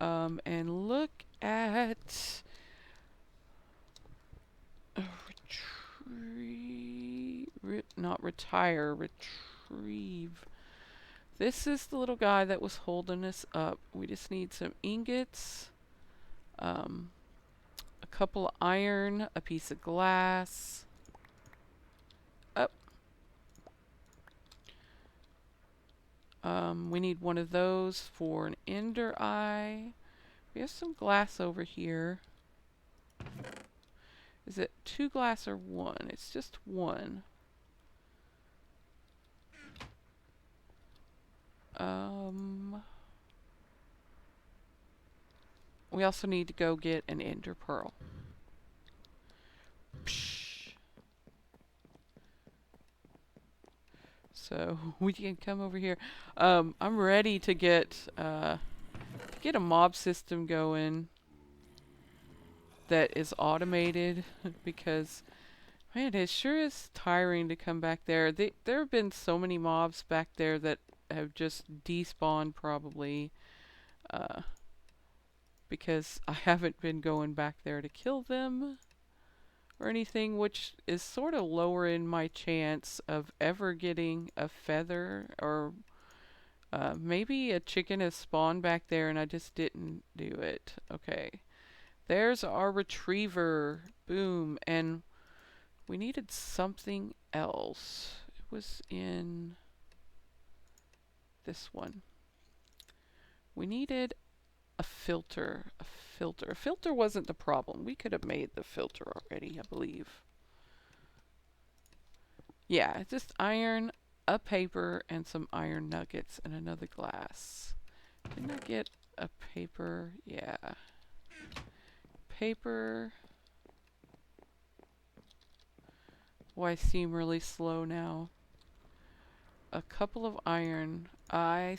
And look at not retire, retrieve. This is the little guy that was holding us up. We just need some ingots, a couple of iron, a piece of glass. Up. We need one of those for an ender eye. We have some glass over here. Is it 2 glass or 1? It's just 1. We also need to go get an ender pearl. Psh. So we can come over here. I'm ready to get a mob system going that is automated because man, it sure is tiring to come back there. There have been so many mobs back there that have just despawned probably because I haven't been going back there to kill them or anything, which is sort of lowering my chance of ever getting a feather, or maybe a chicken has spawned back there and I just didn't do it. Okay. There's our retriever. Boom. And we needed something else. It was in this one. We needed a filter. A filter. A filter wasn't the problem. We could have made the filter already, I believe. Yeah, just iron, a paper, and some iron nuggets, and another glass. Didn't I get a paper? Yeah. Paper. Oh, I seem really slow now. A couple of iron. I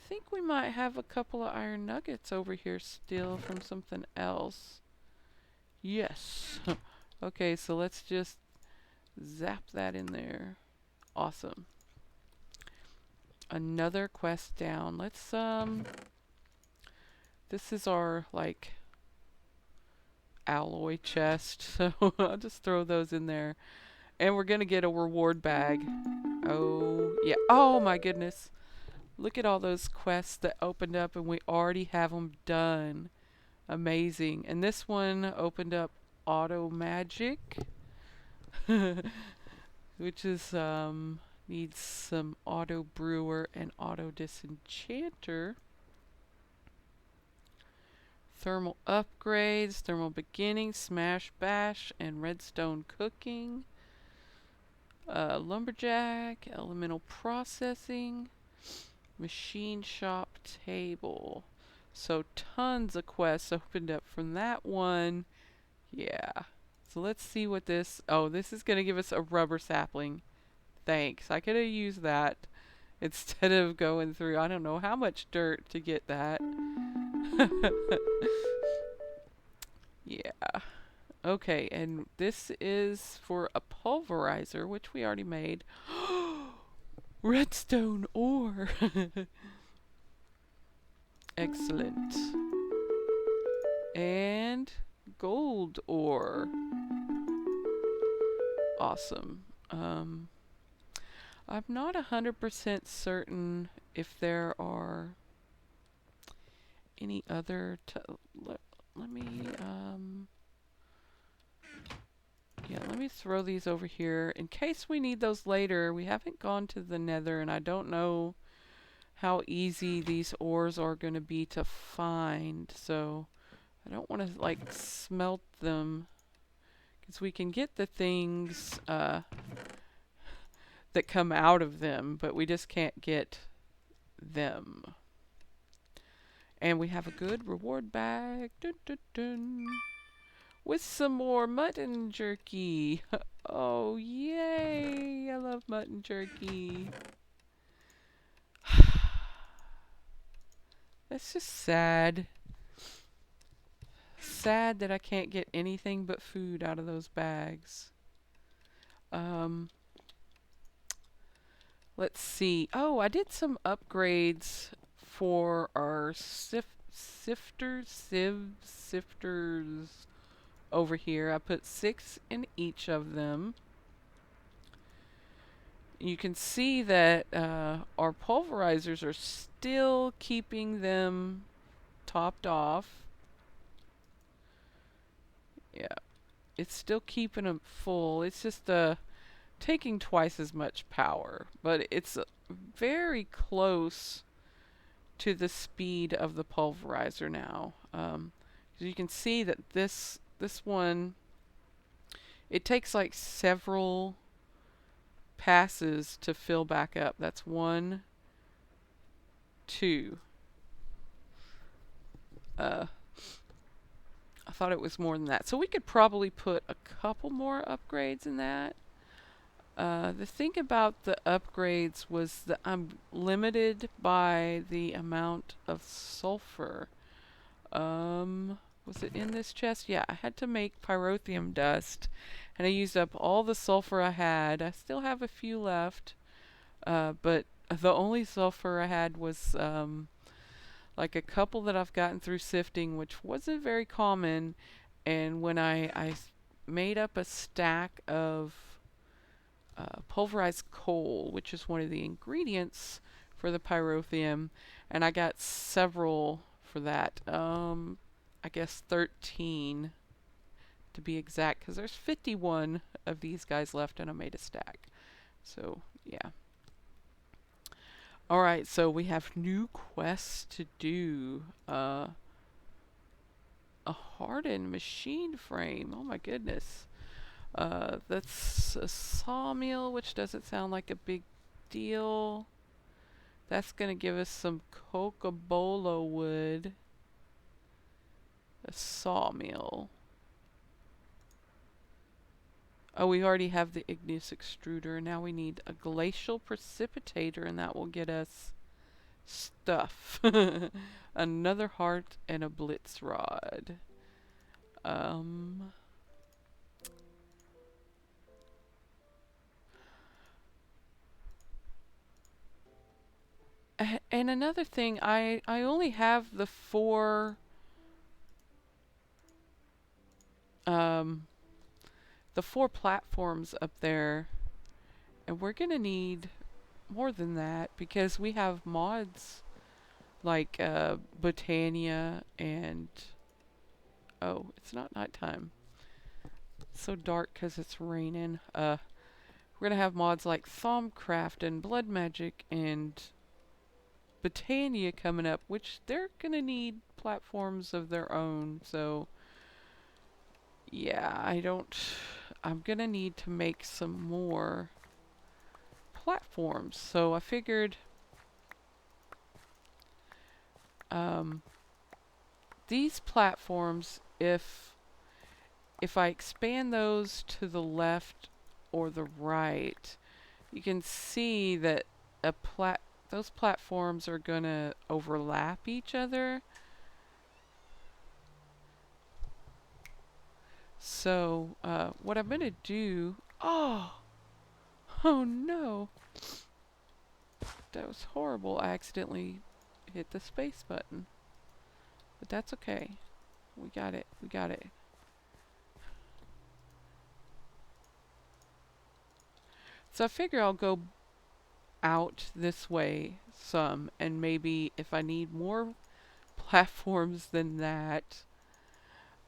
think we might have a couple of iron nuggets over here still from something else. Yes. Okay, so let's just zap that in there. Awesome. Another quest down. Let's this is our like alloy chest, so I'll just throw those in there. And we're gonna get a reward bag. Oh yeah. Oh my goodness. Look at all those quests that opened up and we already have them done. Amazing. And this one opened up auto magic, which is needs some auto brewer and auto disenchanter. Thermal upgrades, thermal beginning, smash bash, and redstone cooking. Lumberjack, elemental processing, machine shop table. So tons of quests opened up from that one. Yeah. So let's see what this... Oh, this is going to give us a rubber sapling. Thanks. I could have used that instead of going through I don't know how much dirt to get that. Yeah. Okay, and this is for a pulverizer, which we already made. Redstone ore. Excellent. And gold ore. Awesome. I'm not 100% certain if there are any other... let me... yeah, let me throw these over here in case we need those later. We haven't gone to the nether, and I don't know how easy these ores are going to be to find. So I don't want to, like, smelt them. Because we can get the things that come out of them, but we just can't get them. And we have a good reward bag. Dun, dun, dun. With some more mutton jerky. Oh, yay! I love mutton jerky. That's just sad. Sad that I can't get anything but food out of those bags. Let's see. Oh, I did some upgrades for our sifters over here. I put 6 in each of them. You can see that our pulverizers are still keeping them topped off. Yeah, it's still keeping them full. It's just taking twice as much power, but it's very close to the speed of the pulverizer now. You can see that this one, it takes like several passes to fill back up. That's 1, 2. I thought it was more than that. So we could probably put a couple more upgrades in that. The thing about the upgrades was that I'm limited by the amount of sulfur. Was it in this chest? Yeah, I had to make pyrotheum dust, and I used up all the sulfur I had. I still have a few left, but the only sulfur I had was like a couple that I've gotten through sifting, which wasn't very common. And when I made up a stack of pulverized coal, which is one of the ingredients for the pyrotheum, and I got several for that. I guess 13 to be exact, because there's 51 of these guys left, and I made a stack. So yeah. All right, so we have new quests to do. A hardened machine frame. Oh my goodness. That's a sawmill, which doesn't sound like a big deal. That's going to give us some cocobolo wood. A sawmill. Oh, we already have the igneous extruder. Now we need a glacial precipitator, and that will get us stuff. Another heart and a blitz rod. And another thing, I only have the 4 platforms up there, and we're gonna need more than that because we have mods like Botania and oh, it's not nighttime. It's so dark because it's raining. We're gonna have mods like Thaumcraft and Blood Magic and Botania coming up, which they're gonna need platforms of their own. So yeah, I'm gonna need to make some more platforms. So I figured these platforms, if I expand those to the left or the right, you can see that those platforms are gonna overlap each other. So what I'm gonna do, oh no, that was horrible. I accidentally hit the space button, but that's okay. We got it. So I figure I'll go out this way some, and maybe if I need more platforms than that,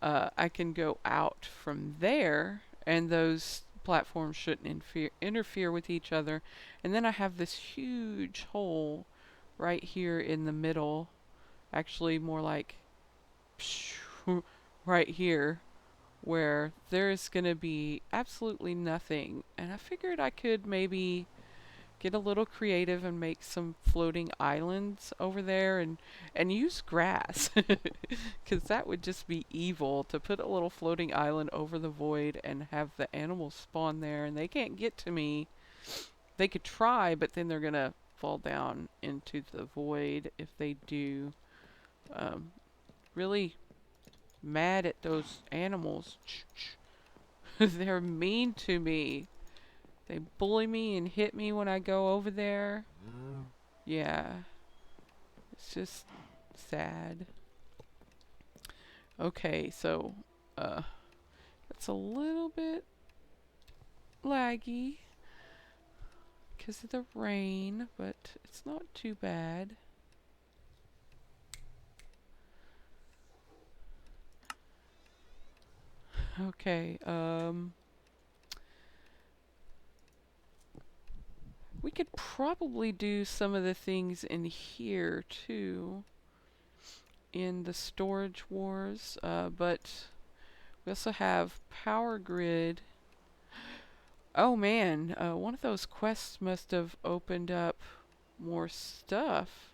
I can go out from there, and those platforms shouldn't interfere with each other. And then I have this huge hole right here in the middle, actually more like right here, where there's gonna be absolutely nothing. And I figured I could maybe get a little creative and make some floating islands over there and use grass, because that would just be evil to put a little floating island over the void and have the animals spawn there, and they can't get to me. They could try, but then they're gonna fall down into the void if they do. Really mad at those animals. They're mean to me. They bully me and hit me when I go over there. Yeah. It's just sad. Okay, so it's a little bit laggy because of the rain, but it's not too bad. Okay, we could probably do some of the things in here too, in the storage wars, but we also have power grid. Oh man, one of those quests must have opened up more stuff.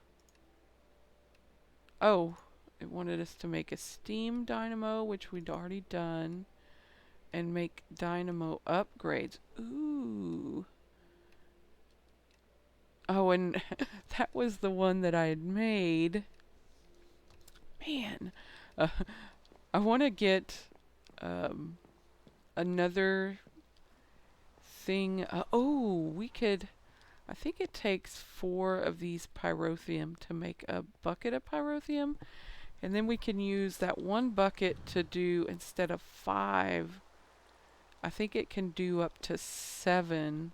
Oh, it wanted us to make a steam dynamo, which we'd already done, and make dynamo upgrades. Ooh. Oh, and that was the one that I had made. Man, uh, I want to get another thing. Oh, we could. I think it takes 4 of these pyrotheum to make a bucket of pyrotheum. And then we can use that one bucket to do, instead of 5, I think it can do up to 7.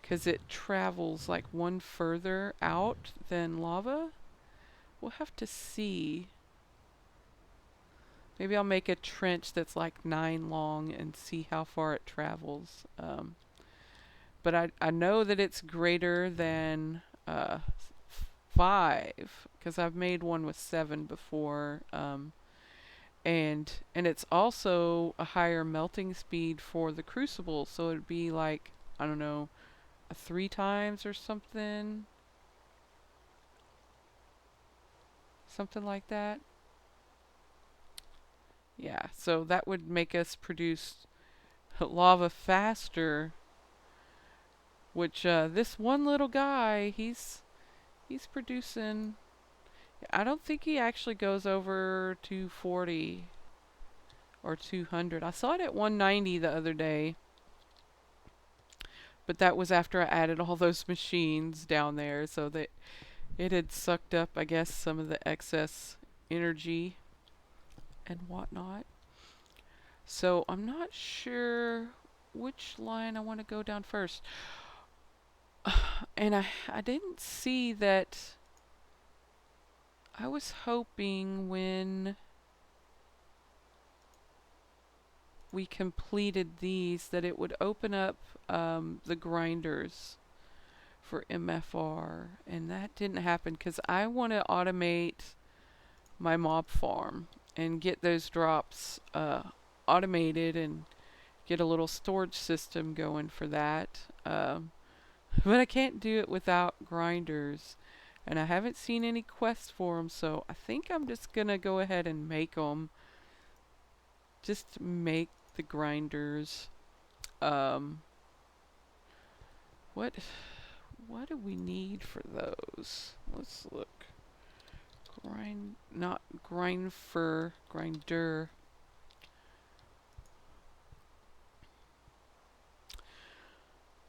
Because it travels like one further out than lava. We'll have to see. Maybe I'll make a trench that's like 9 long and see how far it travels. But I know that it's greater than 5 because I've made one with 7 before. And it's also a higher melting speed for the crucible, so it'd be like, I don't know, 3 times or something. Something like that. Yeah, so that would make us produce lava faster. Which this one little guy, he's producing. I don't think he actually goes over 240 or 200. I saw it at 190 the other day. But that was after I added all those machines down there, so that it had sucked up, I guess, some of the excess energy and whatnot. So I'm not sure which line I want to go down first. And I didn't see that. I was hoping when we completed these that it would open up the grinders for MFR, and that didn't happen because I want to automate my mob farm and get those drops automated and get a little storage system going for that. But I can't do it without grinders, and I haven't seen any quests for them, so I think I'm just gonna go ahead and make them. Just make the grinders. What do we need for those? Let's look. Not grinder.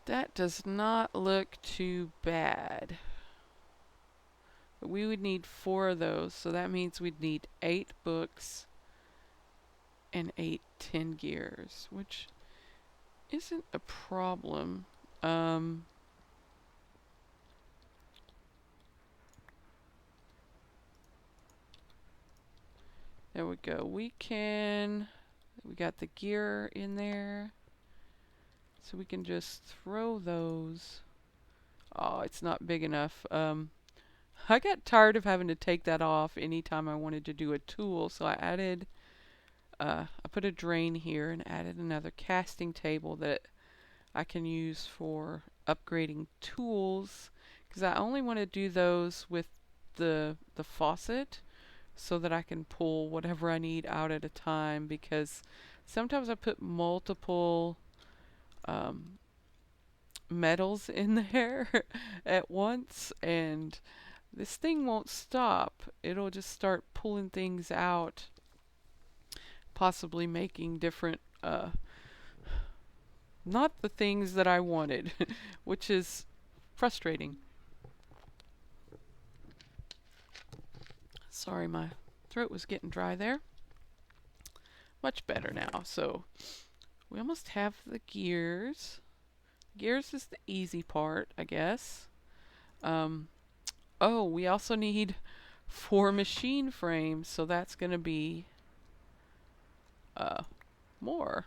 That does not look too bad. But we would need 4 of those, so that means we'd need 8 books and 8 10 gears, which isn't a problem. There we go. We got the gear in there, so we can just throw those. Oh, it's not big enough. I got tired of having to take that off anytime I wanted to do a tool, so I put a drain here and added another casting table that I can use for upgrading tools, because I only want to do those with the faucet so that I can pull whatever I need out at a time, because sometimes I put multiple metals in there at once, and this thing won't stop. It'll just start pulling things out, possibly making different not the things that I wanted, which is frustrating. Sorry, my throat was getting dry there. Much better now. So we almost have the gears. Gears is the easy part, I guess. Um, oh, we also need 4 machine frames, so that's going to be more.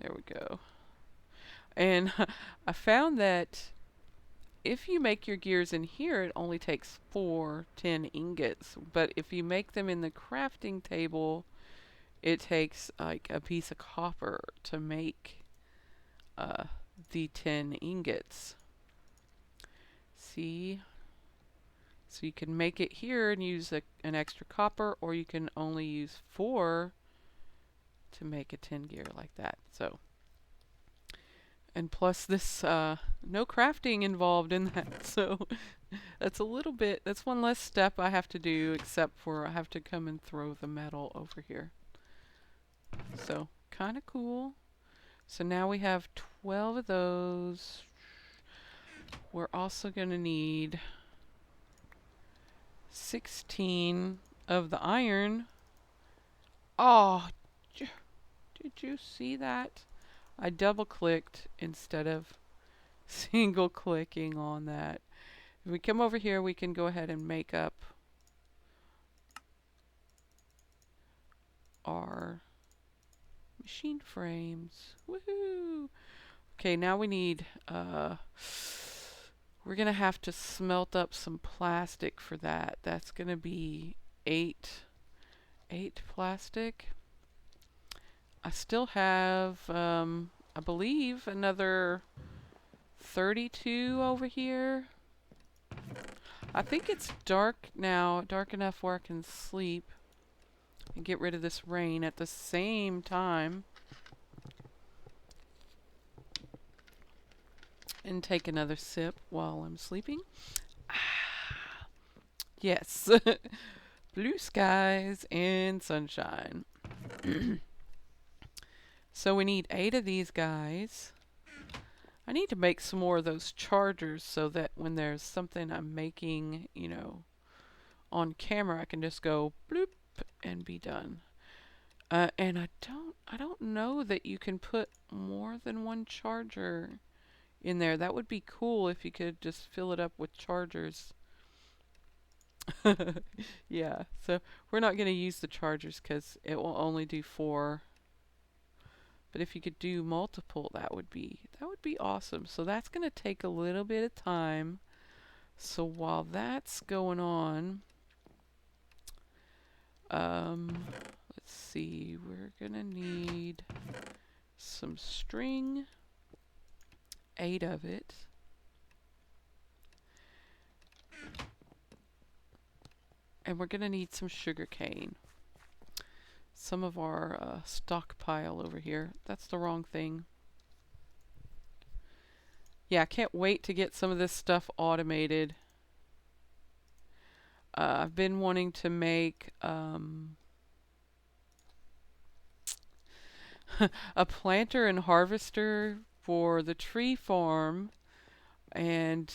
There we go. And I found that if you make your gears in here, it only takes 4 10 ingots. But if you make them in the crafting table, it takes like a piece of copper to make uh, the 10 ingots. See? So you can make it here and use an extra copper, or you can only use 4 to make a 10 gear like that. So, and plus this, no crafting involved in that. So that's a little bit, that's one less step I have to do, except for I have to come and throw the metal over here. So kind of cool. So now we have 12 of those. We're also going to need 16 of the iron. Oh, did you see that? I double clicked instead of single clicking on that. If we come over here, we can go ahead and make up our machine frames. Woohoo! Okay, now we need, we're going to have to smelt up some plastic for that. That's going to be 8 plastic. I still have, I believe, another 32 over here. I think it's dark now, dark enough where I can sleep and get rid of this rain at the same time. And take another sip while I'm sleeping. Ah, yes. Blue skies and sunshine. So we need 8 of these guys. I need to make some more of those chargers so that when there's something I'm making, you know, on camera, I can just go bloop and be done. And I don't know that you can put more than one charger in there. That would be cool if you could just fill it up with chargers. Yeah, so we're not going to use the chargers because it will only do 4. But if you could do multiple, that would be awesome. So that's going to take a little bit of time. So while that's going on, let's see, we're going to need some string, 8 of it. And we're going to need some sugar cane. Some of our stockpile over here. That's the wrong thing. Yeah, I can't wait to get some of this stuff automated. I've been wanting to make a planter and harvester for the tree farm, and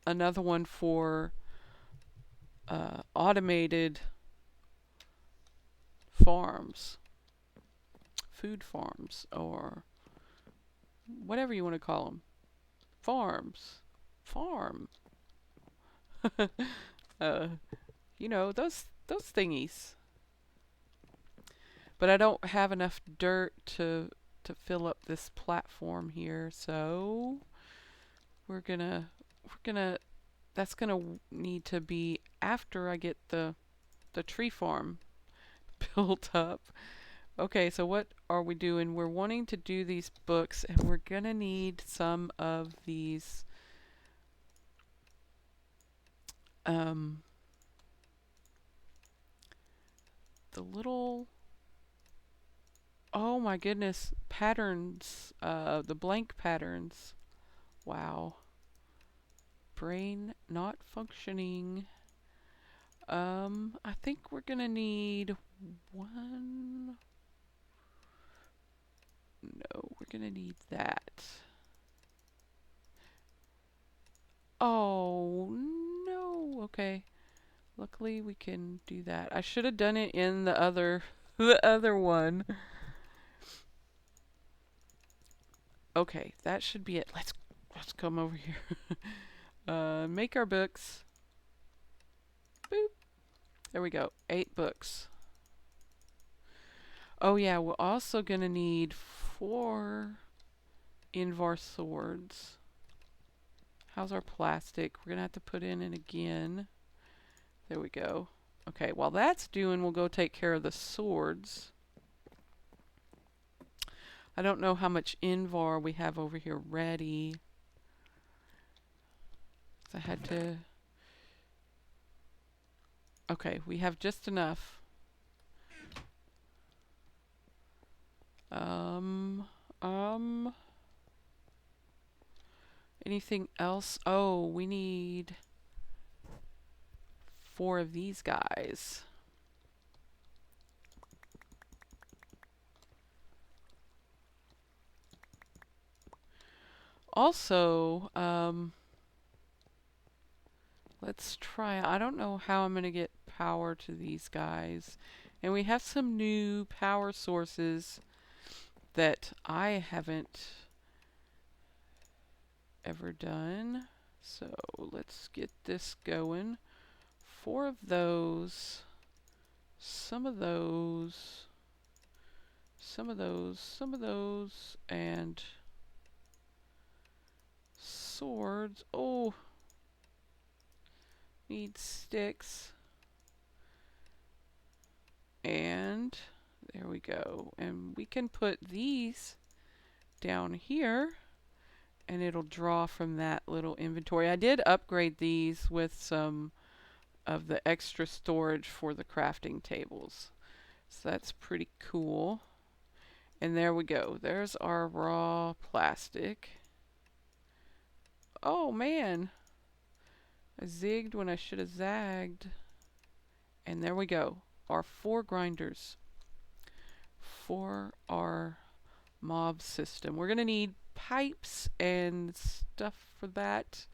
another one for automated farms, food farms, or whatever you want to call them. Farm. You know, those thingies. But I don't have enough dirt to fill up this platform here, so we're gonna that's gonna need to be after I get the tree farm built up. Okay, so what are we doing? We're wanting to do these books, and we're gonna need some of these the little, oh my goodness, patterns, the blank patterns. Wow. Brain not functioning. I think we're gonna need 1. No, we're gonna need that. okay. Luckily we can do that. I should have done it in the other the other one. Okay, that should be it. Let's come over here. Make our books. Boop. There we go. 8 books. Oh yeah, we're also gonna need 4 Invar swords. How's our plastic? We're gonna have to put in it again. There we go. Okay, while that's doing, we'll go take care of the swords. I don't know how much Invar we have over here ready. So I had to... Okay, we have just enough. Anything else? Oh, we need 4 of these guys. Also, let's try, I don't know how I'm going to get power to these guys. And we have some new power sources that I haven't ever done. So let's get this going. 4 of those, some of those, some of those, some of those, and swords. Oh, need sticks. And there we go. And we can put these down here and it'll draw from that little inventory. I did upgrade these with some of the extra storage for the crafting tables. So that's pretty cool. And there we go. There's our raw plastic. Oh man. I zigged when I should have zagged. And there we go. Our 4 grinders for our mob system. We're going to need pipes and stuff for that.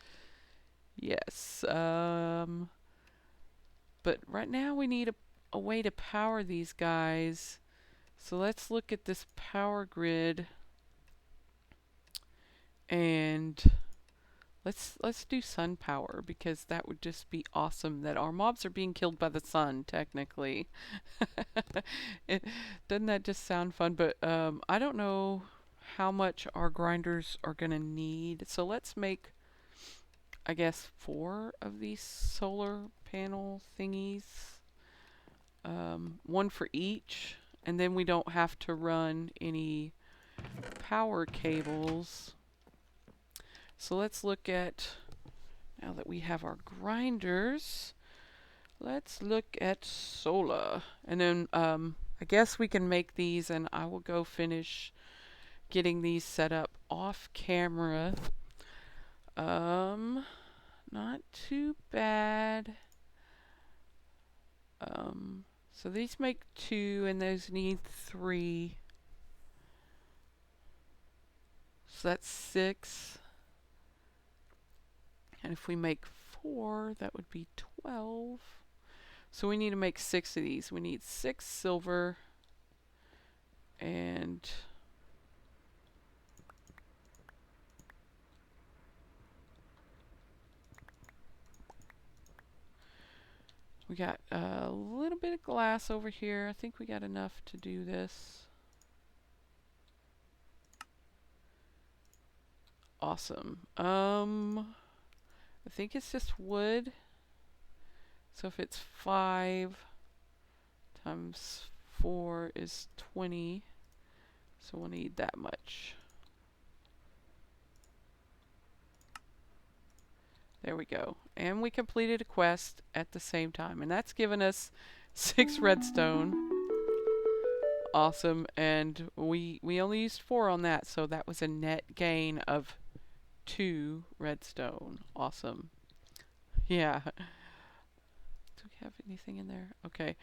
Yes. But right now we need a way to power these guys. So let's look at this power grid. And let's do sun power, because that would just be awesome that our mobs are being killed by the sun, technically. Doesn't that just sound fun? But I don't know how much our grinders are going to need. So let's make, I guess, 4 of these solar panel thingies. 1 for each. And then we don't have to run any power cables. So let's look at, now that we have our grinders, let's look at solar. And then I guess we can make these, and I will go finish getting these set up off camera. Not too bad. So these make 2 and those need 3. So that's 6. And if we make 4, that would be 12. So we need to make 6 of these. We need 6 silver and we got a little bit of glass over here. I think we got enough to do this. Awesome. I think it's just wood. So if it's 5 times 4 is 20. So we'll need that much. There we go. And we completed a quest at the same time. And that's given us 6 redstone. Awesome. And we only used 4 on that. So that was a net gain of 2 redstone. Awesome. Yeah. Do we have anything in there? Okay.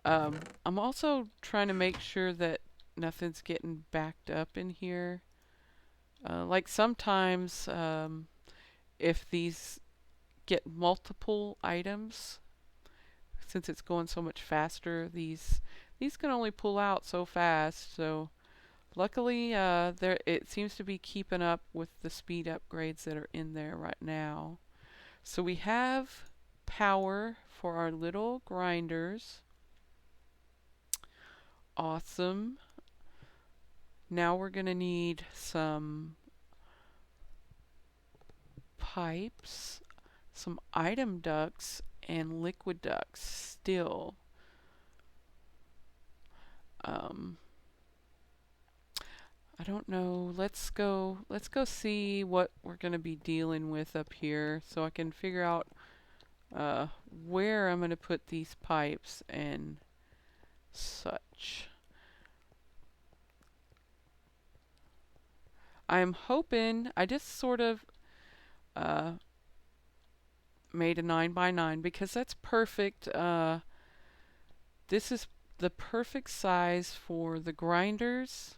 I'm also trying to make sure that nothing's getting backed up in here. Like sometimes if these get multiple items. Since it's going so much faster, these can only pull out so fast. So luckily, there it seems to be keeping up with the speed upgrades that are in there right now. So we have power for our little grinders. Awesome. Now we're going to need some pipes, some item ducts, and liquid ducts still. I don't know. Let's go see what we're going to be dealing with up here so I can figure out where I'm going to put these pipes and such. I'm hoping I just sort of made a 9x9 because that's perfect. This is the perfect size for the grinders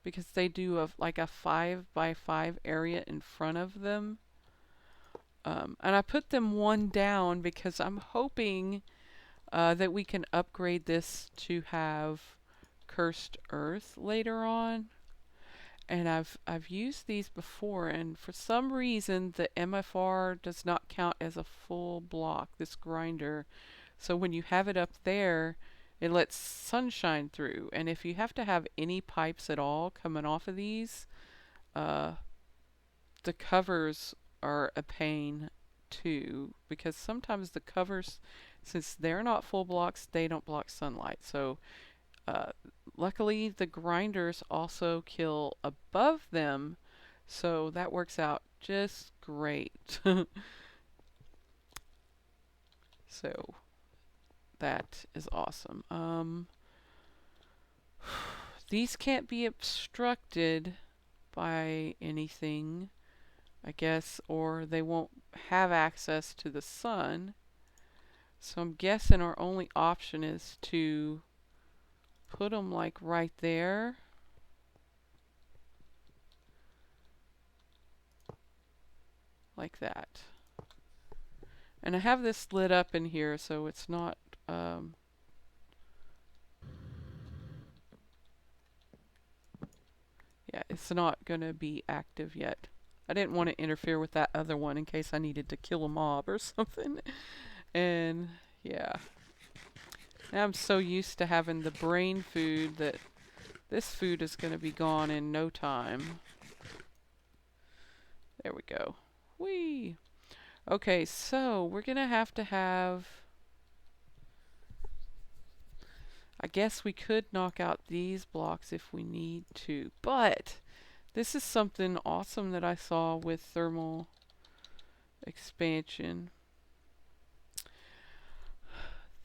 because they do like a 5x5 area in front of them. And I put them one down because I'm hoping that we can upgrade this to have cursed earth later on. And I've used these before, and for some reason the MFR does not count as a full block, this grinder. So when you have it up there, it lets sunshine through. And if you have to have any pipes at all coming off of these, the covers are a pain too, because sometimes the covers, since they're not full blocks, they don't block sunlight. So luckily the grinders also kill above them, so that works out just great. So that is awesome. These can't be obstructed by anything, I guess, or they won't have access to the sun. So I'm guessing our only option is to put them like right there. Like that. And I have this lit up in here so it's not yeah, it's not gonna be active yet. I didn't want to interfere with that other one in case I needed to kill a mob or something. And yeah, I'm so used to having the brain food that this food is going to be gone in no time. There we go. Whee! Okay, so we're going to have... I guess we could knock out these blocks if we need to, but this is something awesome that I saw with thermal expansion.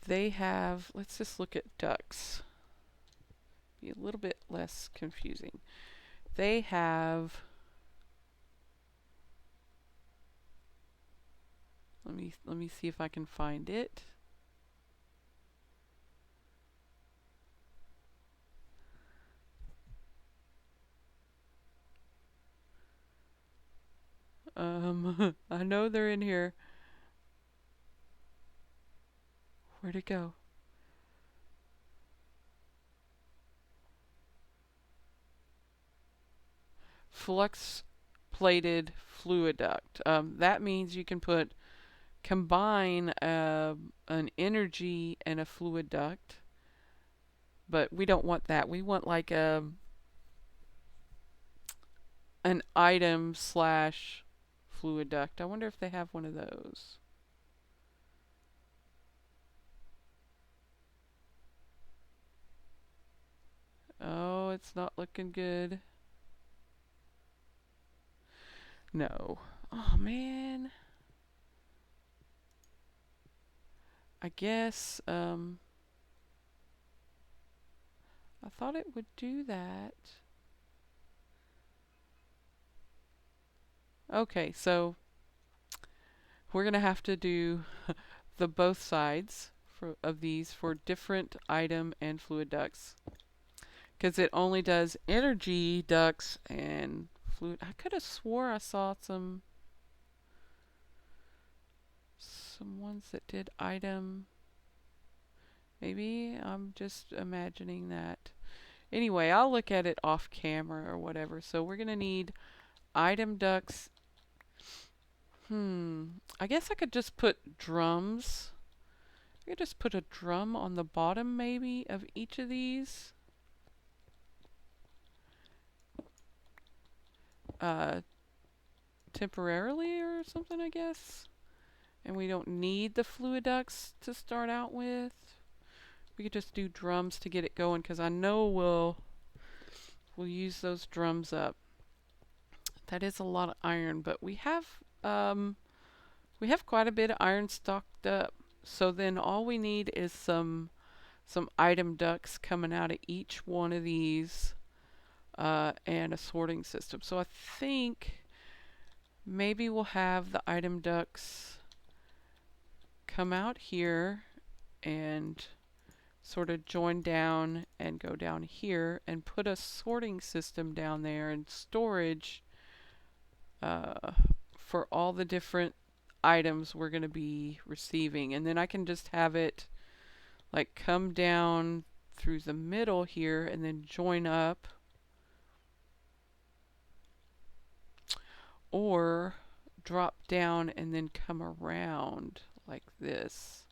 They have, let's just look at ducks. Be a little bit less confusing. They have, let me see if I can find it. I know they're in here. Where'd it go? Flux plated fluid duct. That means you can combine an energy and a fluid duct, but we don't want that. We want like an item slash fluid duct. I wonder if they have one of those. Oh, it's not looking good. No. Oh, man. I guess, I thought it would do that. Okay, so we're going to have to do the both sides of these for different item and fluid ducts. Because it only does energy ducts and fluid. I could have swore I saw some. some ones that did item. Maybe I'm just imagining that. Anyway, I'll look at it off camera or whatever. So we're going to need item ducts. I guess I could just put drums. I could just put a drum on the bottom maybe of each of these. Temporarily or something, I guess. And we don't need the fluid ducts to start out with. We could just do drums to get it going, because I know we'll use those drums up. That is a lot of iron, but we have quite a bit of iron stocked up. So then all we need is some item ducts coming out of each one of these, and a sorting system. So I think maybe we'll have the item ducts come out here and sort of join down and go down here and put a sorting system down there and storage for all the different items we're going to be receiving. And then I can just have it like come down through the middle here and then join up, or drop down and then come around like this,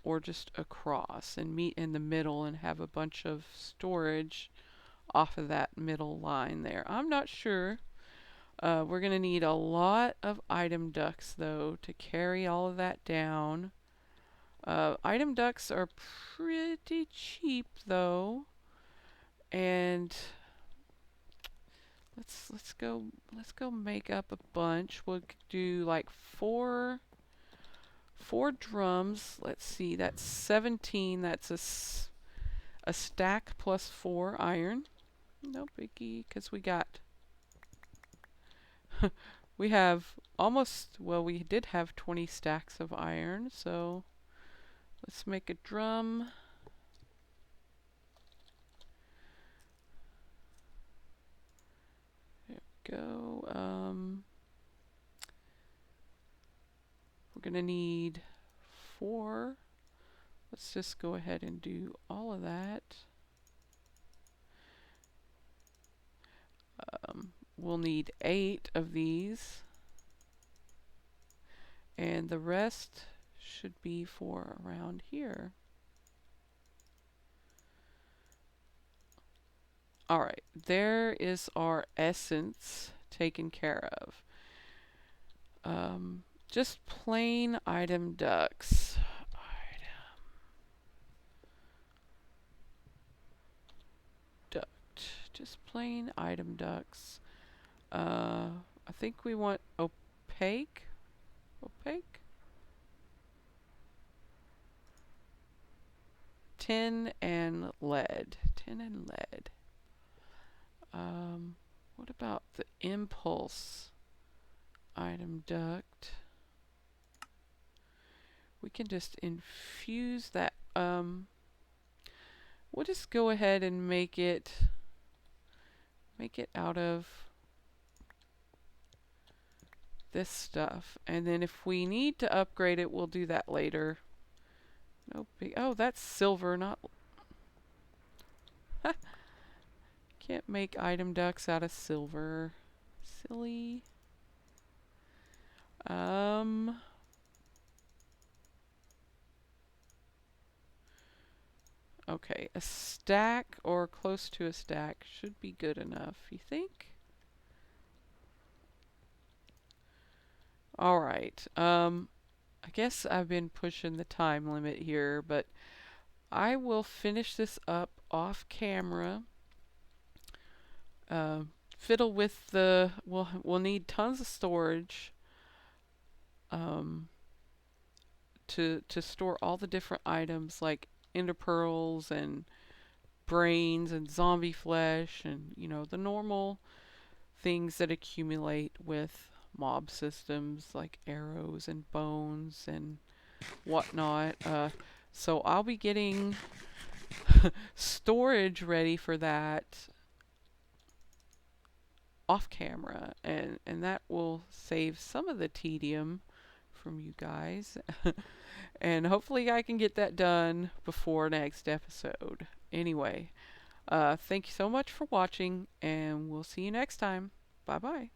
or just across and meet in the middle and have a bunch of storage off of that middle line there. I'm not sure. We're going to need a lot of item ducts though to carry all of that down. Item ducts are pretty cheap though, and let's go make up a bunch. We'll do like four drums. Let's see, that's 17. That's a stack plus 4 iron. No biggie, because we have almost, well, we did have 20 stacks of iron, so let's make a drum. There we go. We're going to need 4. Let's just go ahead and do all of that. We'll need 8 of these, and the rest should be for around here. Alright, there is our essence taken care of. Just plain item ducts. Just plain item ducts. I think we want opaque. Tin and lead. What about the impulse item duct? We can just infuse that. We'll just go ahead and make it out of this stuff, and then if we need to upgrade it, we'll do that later. No big. Oh, that's silver, not. Can't make item ducts out of silver. Silly. Okay, a stack or close to a stack should be good enough, you think? Alright, I guess I've been pushing the time limit here, but I will finish this up off camera. Fiddle with the, we'll need tons of storage to store all the different items like ender pearls and brains and zombie flesh and, you know, the normal things that accumulate with mob systems like arrows and bones and whatnot. So I'll be getting storage ready for that off camera, and that will save some of the tedium from you guys. And hopefully I can get that done before next episode. Anyway, thank you so much for watching, and we'll see you next time. Bye bye.